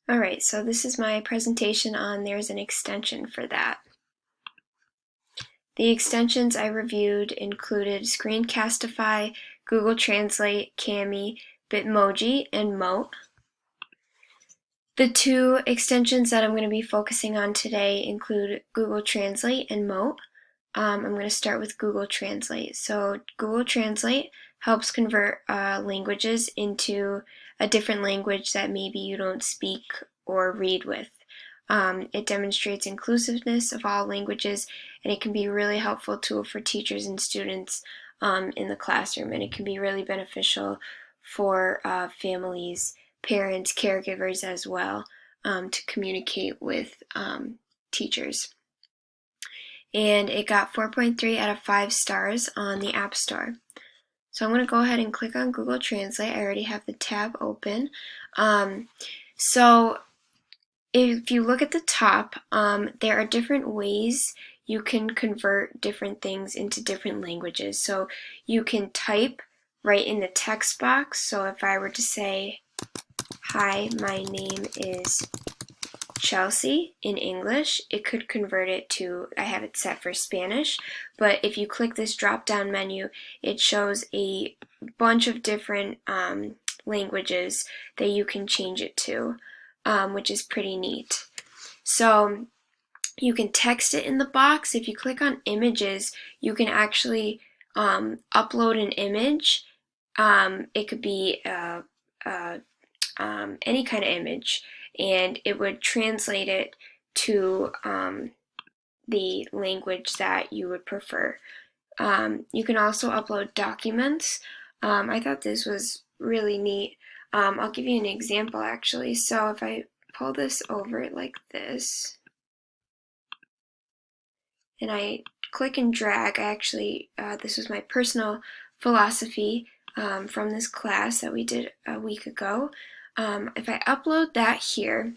Alright, so this is my presentation on There's an Extension for That. The extensions I reviewed included Screencastify, Google Translate, Kami, Bitmoji, and Mote. The two extensions that I'm going to be focusing on today include Google Translate and Mote. I'm going to start with Google Translate. So Google Translate helps convert languages into a different language that maybe you don't speak or read with. It demonstrates inclusiveness of all languages, and it can be a really helpful tool for teachers and students in the classroom, and it can be really beneficial for families, parents, caregivers as well, to communicate with teachers. And it got 4.3 out of 5 stars on the App Store. So I'm going to go ahead and click on Google Translate. I already have the tab open. So if you look at the top, there are different ways you can convert different things into different languages. So you can type right in the text box. So if I were to say, "Hi, my name is Chelsea" in English, it could convert it to, I have it set for Spanish, but if you click this drop down menu, it shows a bunch of different languages that you can change it to, which is pretty neat. So you can text it in the box. If you click on images, you can actually upload an image. It could be any kind of image, and it would translate it to the language that you would prefer. You can also upload documents. I thought this was really neat. I'll give you an example actually. So if I pull this over like this, and I click and drag, this was my personal philosophy from this class that we did a week ago. If I upload that here,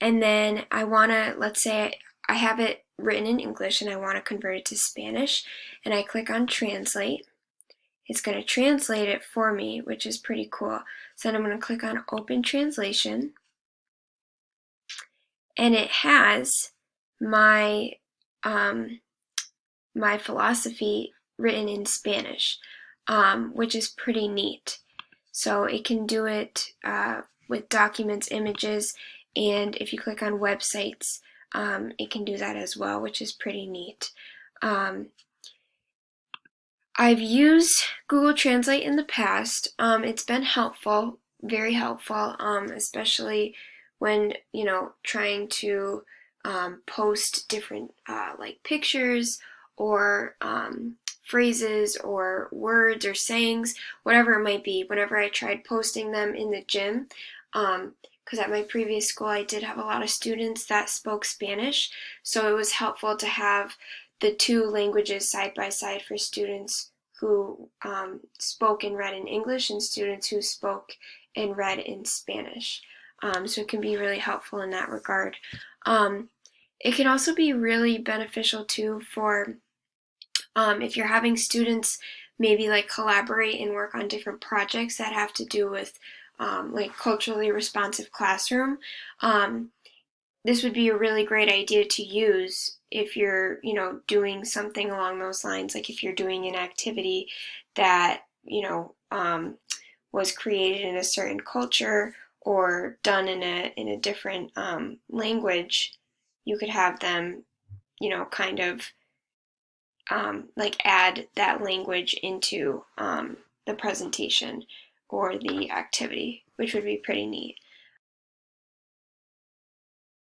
and then I want to, let's say I have it written in English and I want to convert it to Spanish, and I click on Translate, it's going to translate it for me, which is pretty cool. So then I'm going to click on Open Translation, and it has my my philosophy written in Spanish, which is pretty neat. So it can do it with documents, images, and if you click on websites, it can do that as well, which is pretty neat. I've used Google Translate in the past. It's been helpful, very helpful, especially when, trying to post different like pictures or phrases or words or sayings, whatever it might be. Whenever I tried posting them in the gym, because at my previous school I did have a lot of students that spoke Spanish, so it was helpful to have the two languages side by side for students who spoke and read in English and students who spoke and read in Spanish. So it can be really helpful in that regard. It can also be really beneficial too for if you're having students maybe like collaborate and work on different projects that have to do with like culturally responsive classroom. This would be a really great idea to use if you're, doing something along those lines, like if you're doing an activity that, was created in a certain culture or done in a different language. You could have them, kind of like add that language into the presentation or the activity, which would be pretty neat.